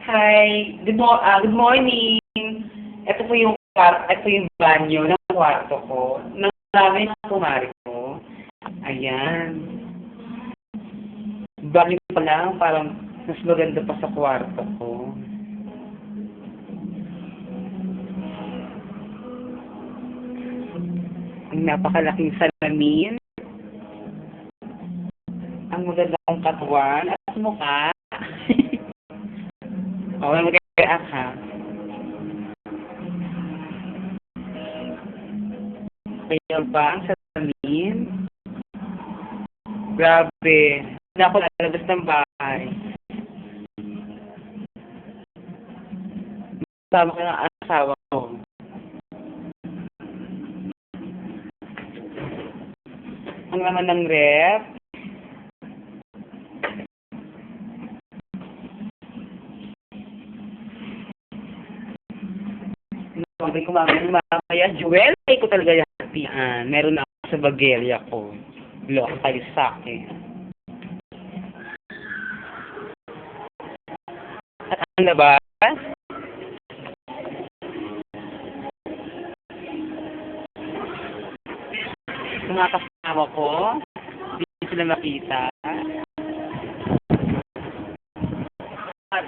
Hi, good morning. Ito yung banyo ng kwarto ko. Nang namin ang kumari ko. Ayan. Banyo pa lang, parang mas maganda pa sa kwarto ko. Ang napakalaking salamin. Ang maganda kong katawan at mukha. Okay, mag-react ha. Kaya ba ang salamin? Grabe. Hindi ako lalabas ng bahay. Kasama ko ng asawa ko. Ang laman ng ref. Sabi ko mamaya, Jewel, ay ko talaga yan. Meron na ako sa bagelya ko. Loko kayo sa akin. At ano na ba? Mga kasama ko, hindi sila makita. At